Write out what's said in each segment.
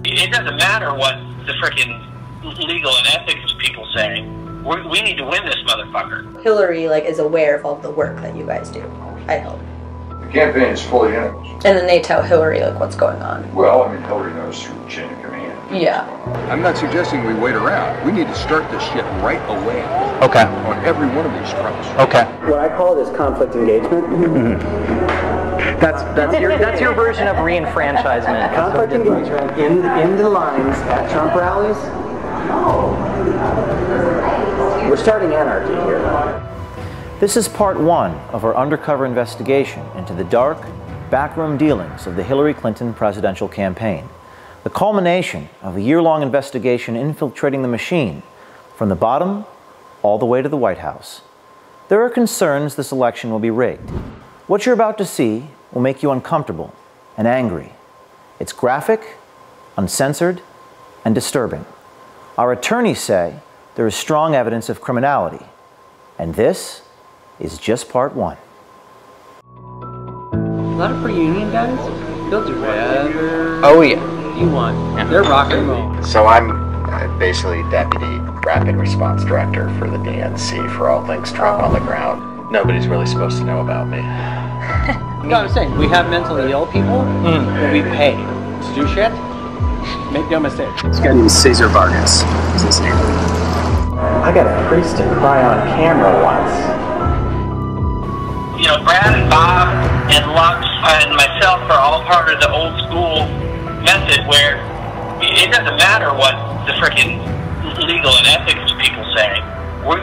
It doesn't matter what the frickin' legal and ethics people say. We need to win this motherfucker. Hillary is aware of all the work that you guys do, I hope. The campaign is fully in it. And then they tell Hillary what's going on. Well, I mean, Hillary knows through the chain of command. Yeah. I'm not suggesting we wait around. We need to start this shit right away. Okay. On every one of these fronts. Okay. What I call it is conflict engagement. Mm-hmm. That's your version of reenfranchisement. Conflict engagement in the lines at Trump rallies. We're starting anarchy here. This is part one of our undercover investigation into the dark, backroom dealings of the Hillary Clinton presidential campaign. The culmination of a year-long investigation infiltrating the machine from the bottom all the way to the White House. There are concerns this election will be rigged. What you're about to see will make you uncomfortable and angry. It's graphic, uncensored, and disturbing. Our attorneys say there is strong evidence of criminality, and this is just part one. A lot of free union guys, they'll do whatever Oh yeah. you want. Yeah. They're rock and roll. So I'm basically Deputy Rapid Response Director for the DNC for all things Trump on the ground. Nobody's really supposed to know about me. You know what I'm saying? We have mentally ill people that we pay to do shit. Make no mistake. This guy named Cesar Vargas is his name. I got a priest to cry on camera once. You know, Brad and Bob and Lux and myself are all part of the old school method where it doesn't matter what the frickin' legal and ethics people say.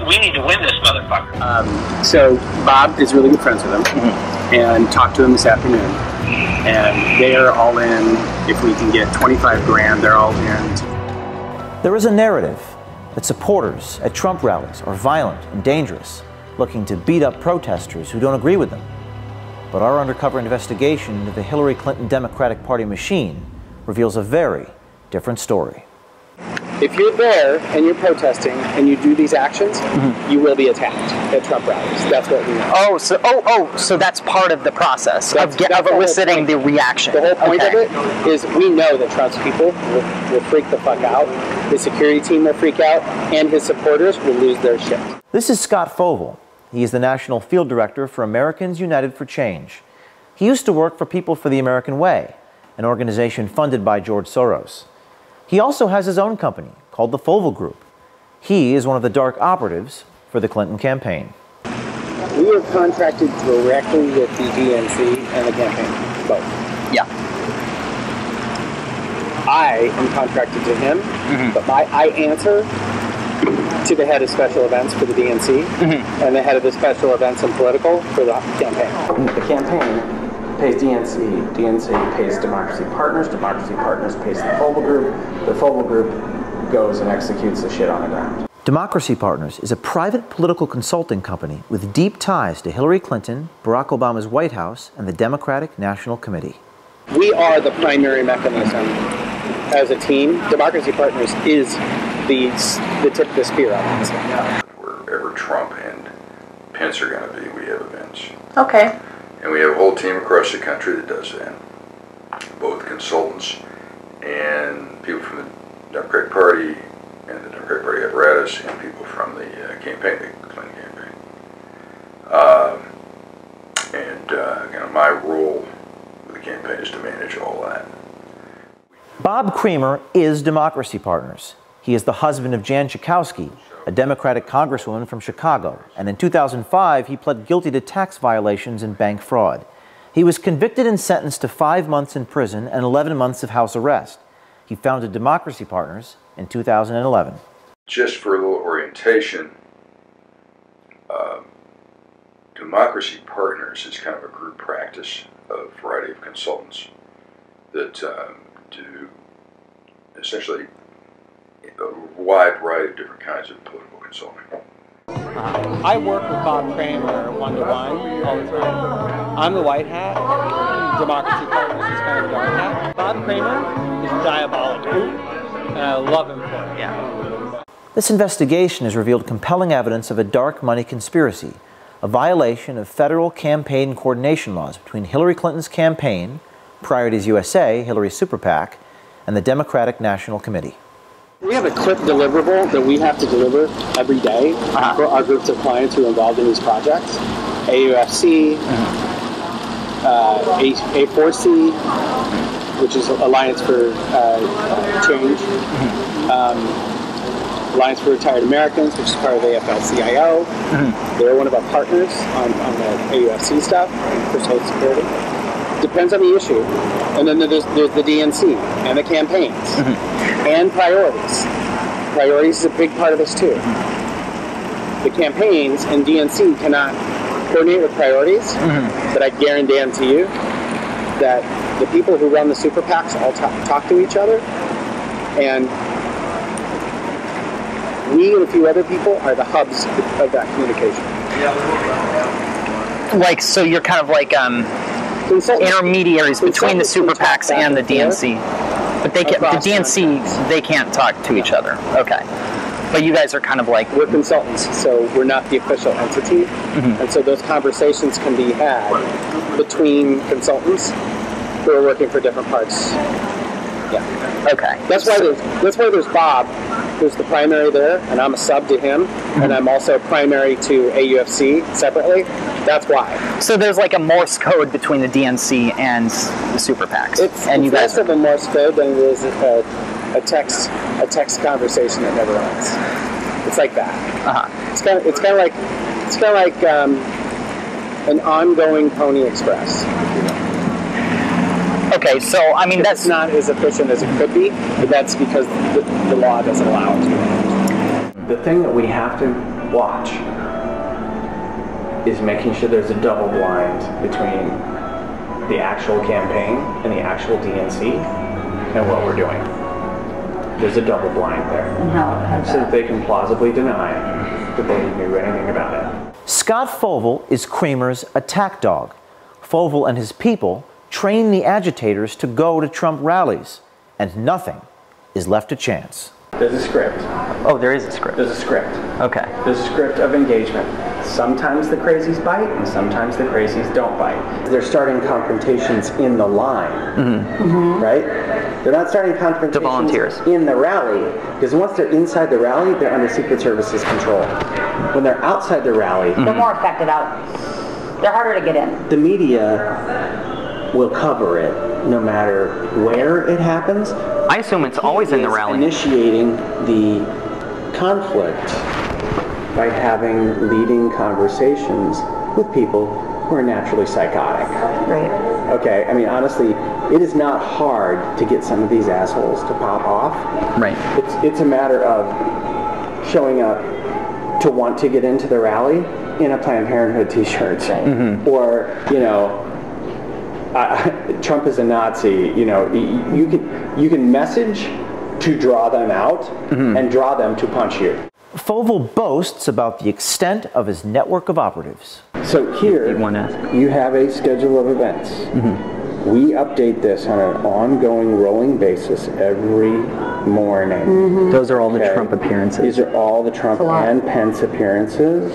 We need to win this motherfucker. So Bob is really good friends with him, and talked to him this afternoon. And they are all in. If we can get 25 grand, they're all in. There is a narrative that supporters at Trump rallies are violent and dangerous, looking to beat up protesters who don't agree with them. But our undercover investigation into the Hillary Clinton Democratic Party machine reveals a very different story. If you're there and you're protesting and you do these actions, you will be attacked at Trump rallies. That's what we know. So that's part of the process of that's eliciting the reaction. The whole point of it is we know that Trump's people will freak the fuck out. His security team will freak out, and his supporters will lose their shit. This is Scott Fovel. He is the National Field Director for Americans United for Change. He used to work for People for the American Way, an organization funded by George Soros. He also has his own company called the Fovel Group. He is one of the dark operatives for the Clinton campaign. We are contracted directly with the DNC and the campaign, both. Yeah. I am contracted to him, but I answer to the head of special events for the DNC and the head of the special events and political for the campaign. The campaign pays DNC, DNC pays Democracy Partners pays the Fovel Group, the Fovel Group goes and executes the shit on the ground. Democracy Partners is a private political consulting company with deep ties to Hillary Clinton, Barack Obama's White House, and the Democratic National Committee. We are the primary mechanism as a team. Democracy Partners is the tip of the spear on this. Wherever Trump and Pence are going to be, we have events. Okay. And we have a whole team across the country that does that. Both consultants and people from the Democratic Party and the Democratic Party apparatus and people from the campaign, the Clinton campaign. My role with the campaign is to manage all that. Bob Creamer is Democracy Partners. He is the husband of Jan Schakowsky, a Democratic congresswoman from Chicago, and in 2005 he pled guilty to tax violations and bank fraud. He was convicted and sentenced to 5 months in prison and 11 months of house arrest. He founded Democracy Partners in 2011. Just for a little orientation, Democracy Partners is kind of a group practice of a variety of consultants that do essentially a wide variety of different kinds of political consulting. I work with Bob Kramer one-to-one all the time. I'm the white hat. Democracy Partners is kind of the dark hat. Bob Kramer is diabolical, and I love him for it. Yeah. This investigation has revealed compelling evidence of a dark money conspiracy, a violation of federal campaign coordination laws between Hillary Clinton's campaign, Priorities USA, Hillary's super PAC, and the Democratic National Committee. We have a quick deliverable that we have to deliver every day for our groups of clients who are involved in these projects. AUFC, A4C, which is Alliance for Change, Alliance for Retired Americans, which is part of AFL-CIO. They're one of our partners on the AUFC stuff for Social Security. Depends on the issue. And then there's the DNC and the campaigns and priorities. Priorities is a big part of this too. The campaigns and DNC cannot coordinate with priorities, but I guarantee you that the people who run the super PACs all talk to each other, and we and a few other people are the hubs of that communication. Like, so you're kind of like intermediaries between the super PACs and the DNC. But they can, the DNC, they can't talk to each other. Okay. But you guys are kind of like... We're consultants, so we're not the official entity. And so those conversations can be had between consultants who are working for different parts. Yeah. Okay. That's why there's Bob, who's the primary there, and I'm a sub to him, and I'm also primary to AUFC separately. That's why. So there's like a Morse code between the DNC and the super PACs. It's less of a Morse code than it is a text conversation that never ends. It's like that. It's kind of like an ongoing Pony Express. Okay, so I mean that's not as efficient as it could be, but that's because the law doesn't allow it to. The thing that we have to watch is making sure there's a double blind between the actual campaign and the actual DNC and what we're doing. There's a double blind there, so that they can plausibly deny that they knew anything about it. Scott Fovel is Kramer's attack dog. Fovel and his people train the agitators to go to Trump rallies, and nothing is left to chance. There's a script. Oh, there is a script. There's a script. Okay. There's a script of engagement. Sometimes the crazies bite, and sometimes the crazies don't bite. They're starting confrontations in the line, right? They're not starting confrontations to volunteers in the rally, because once they're inside the rally, they're under Secret Service's control. When they're outside the rally, they're more affected out. They're harder to get in. The media will cover it no matter where it happens. I assume it's always in the rally. Initiating the conflict by having leading conversations with people who are naturally psychotic. Right. Okay, I mean, honestly, it is not hard to get some of these assholes to pop off. Right. It's a matter of showing up to want to get into the rally in a Planned Parenthood t-shirt. Or, you know, Trump is a Nazi. You know, you can message to draw them out and draw them to punch you. Fovel boasts about the extent of his network of operatives. So here, you have a schedule of events. We update this on an ongoing, rolling basis every morning. Those are all the Trump appearances. These are all the Trump and Pence appearances.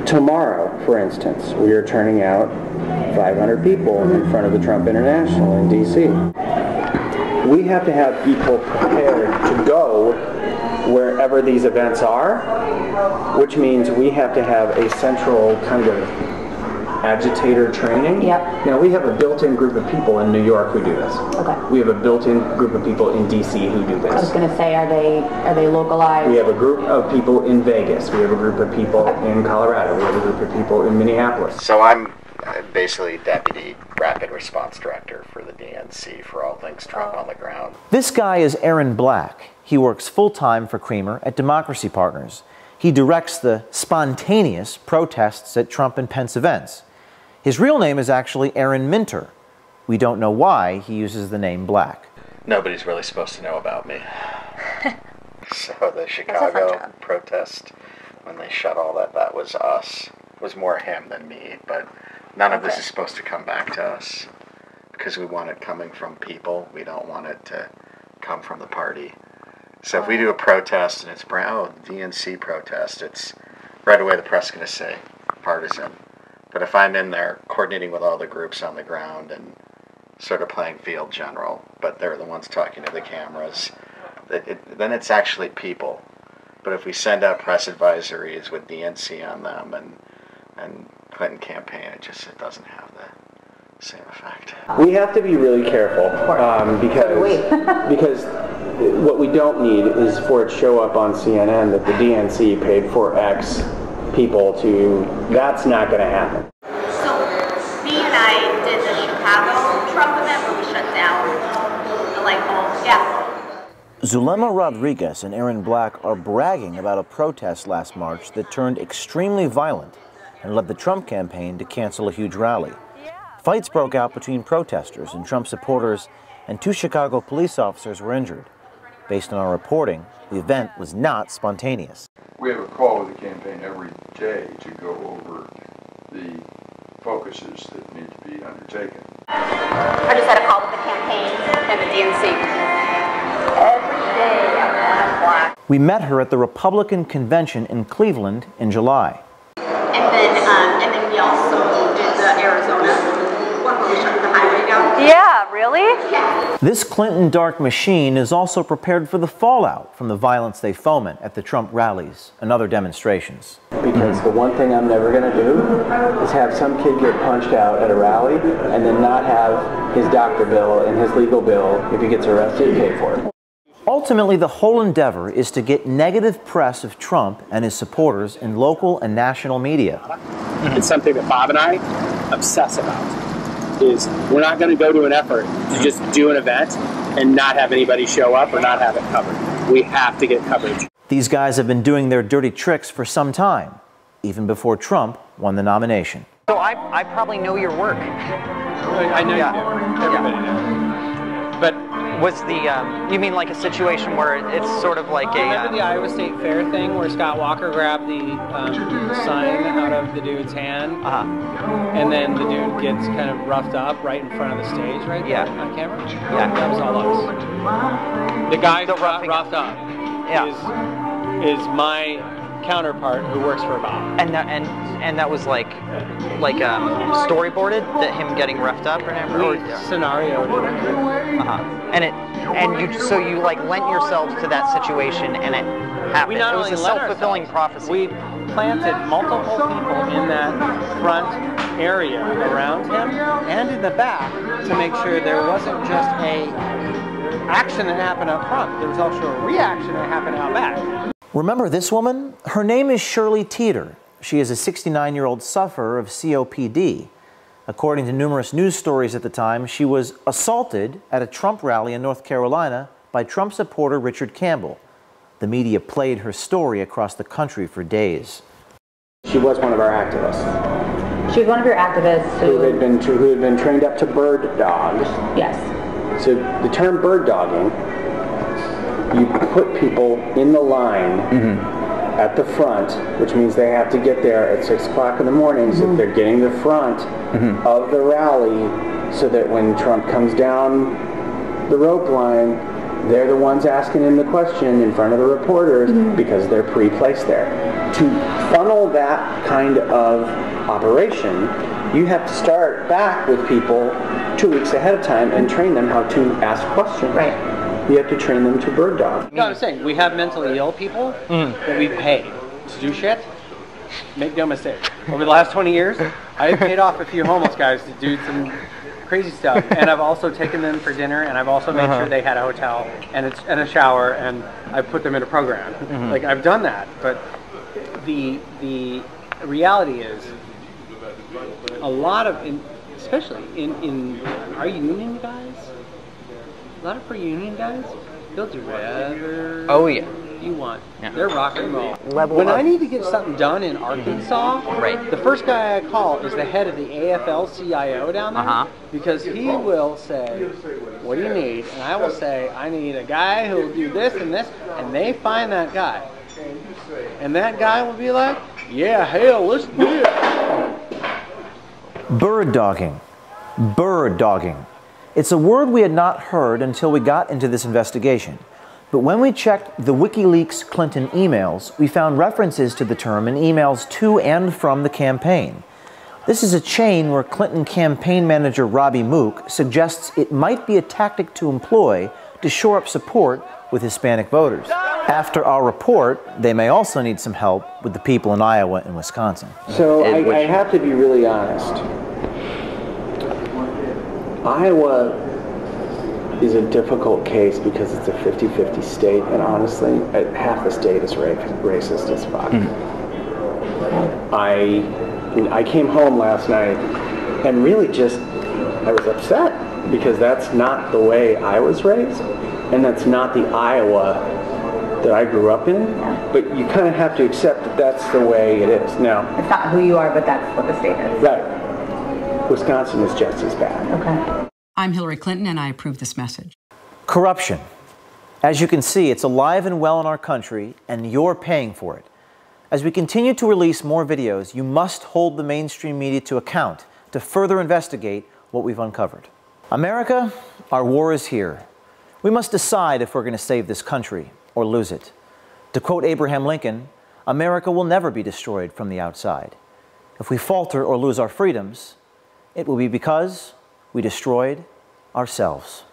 Tomorrow, for instance, we are turning out 500 people in front of the Trump International in D.C. We have to have people prepared to go wherever these events are, which means we have to have a central kind of agitator training. Yep. You know, we have a built-in group of people in New York who do this. Okay. We have a built-in group of people in D.C. who do this. I was going to say, are they localized? We have a group of people in Vegas. We have a group of people in Colorado. We have a group of people in Minneapolis. So I'm basically Deputy Rapid Response Director for the DNC for all things Trump on the ground. This guy is Aaron Black. He works full-time for Kramer at Democracy Partners. He directs the spontaneous protests at Trump and Pence events. His real name is actually Aaron Minter. We don't know why he uses the name Black. Nobody's really supposed to know about me. So the Chicago protest, when they shut all that was us. It was more him than me, but none of this is supposed to come back to us because we want it coming from people. We don't want it to come from the party. So if we do a protest and it's DNC protest, it's right away the press is going to say partisan. But if I'm in there coordinating with all the groups on the ground and sort of playing field general, but they're the ones talking to the cameras. Then it's actually people. But if we send out press advisories with DNC on them and Clinton campaign, it doesn't have the same effect. We have to be really careful because what we don't need is for it to show up on CNN that the DNC paid for X people to. That's not going to happen. So me and I did the Chicago Trump event where we shut down the light bulbs. Yeah. Zulema Rodriguez and Aaron Black are bragging about a protest last March that turned extremely violent and led the Trump campaign to cancel a huge rally. Fights broke out between protesters and Trump supporters, and 2 Chicago police officers were injured. Based on our reporting, the event was not spontaneous. We have a call with the campaign every day to go over the focuses that need to be undertaken. I just had a call with the campaign and the DNC. Every day I'm Black. We met her at the Republican convention in Cleveland in July. And then we also did the Arizona one where we shut the highway down. Yeah, really? Yeah. This Clinton dark machine is also prepared for the fallout from the violence they foment at the Trump rallies and other demonstrations. Because the one thing I'm never going to do is have some kid get punched out at a rally and then not have his doctor bill and his legal bill, if he gets arrested, pay for it. Ultimately, the whole endeavor is to get negative press of Trump and his supporters in local and national media. It's something that Bob and I obsess about, is we're not going to go to an effort to just do an event and not have anybody show up or not have it covered. We have to get coverage. These guys have been doing their dirty tricks for some time, even before Trump won the nomination. So I probably know your work. I know you do. Everybody knows. But was the, you mean like a situation where it's sort of like Remember the Iowa State Fair thing where Scott Walker grabbed the sign out of the dude's hand? And then the dude gets kind of roughed up right in front of the stage, right? Yeah. There on camera? Yeah. That was all us. The guy who got roughed up is my counterpart who works for Bob. And that was like storyboarded, that him getting roughed up or scenario. So you like lent yourselves to that situation and it happened. It was a self-fulfilling prophecy. We planted multiple people in that front area around him and in the back to make sure there wasn't just a action that happened up front. There was also a reaction that happened out back. Remember this woman? Her name is Shirley Teeter. She is a 69-year-old sufferer of COPD. According to numerous news stories at the time, she was assaulted at a Trump rally in North Carolina by Trump supporter Richard Campbell. The media played her story across the country for days. She was one of our activists. She was one of your activists who had been trained up to bird dogs. Yes. So the term bird dogging, you put people in the line at the front, which means they have to get there at 6 o'clock in the morning, so they're getting the front of the rally, so that when Trump comes down the rope line, they're the ones asking him the question in front of the reporters because they're pre-placed there. To funnel that kind of operation, you have to start back with people 2 weeks ahead of time and train them how to ask questions. Right. You have to train them to bird dog. No, I'm saying, we have mentally ill people that we pay to do shit. Make no mistake. Over the last 20 years, I've paid off a few homeless guys to do some crazy stuff. And I've also taken them for dinner, and I've also made sure they had a hotel and a shower, and I've put them in a program. Like, I've done that. But the reality is, a lot of, especially in our union guys, a lot of our union guys, they'll do whatever you want. Yeah. They're rock and roll. When I need to get something done in Arkansas, the first guy I call is the head of the AFL-CIO down there, because he will say, what do you need? And I will say, I need a guy who will do this and this, and they find that guy. And that guy will be like, yeah, hell, let's do it. Bird dogging. Bird dogging. It's a word we had not heard until we got into this investigation. But when we checked the WikiLeaks Clinton emails, we found references to the term in emails to and from the campaign. This is a chain where Clinton campaign manager Robbie Mook suggests it might be a tactic to employ to shore up support with Hispanic voters. After our report, they may also need some help with the people in Iowa and Wisconsin. So I have to be really honest. Iowa is a difficult case because it's a 50-50 state, and honestly, half the state is racist as fuck. I came home last night and really I was upset because that's not the way I was raised, and that's not the Iowa that I grew up in, but you kind of have to accept that that's the way it is. Now, It's not who you are, but that's what the state is. Right. Wisconsin is just as bad. Okay. I'm Hillary Clinton, and I approve this message. Corruption. As you can see, it's alive and well in our country, and you're paying for it. As we continue to release more videos, you must hold the mainstream media to account to further investigate what we've uncovered. America, our war is here. We must decide if we're going to save this country or lose it. To quote Abraham Lincoln, America will never be destroyed from the outside. If we falter or lose our freedoms, it will be because we destroyed ourselves.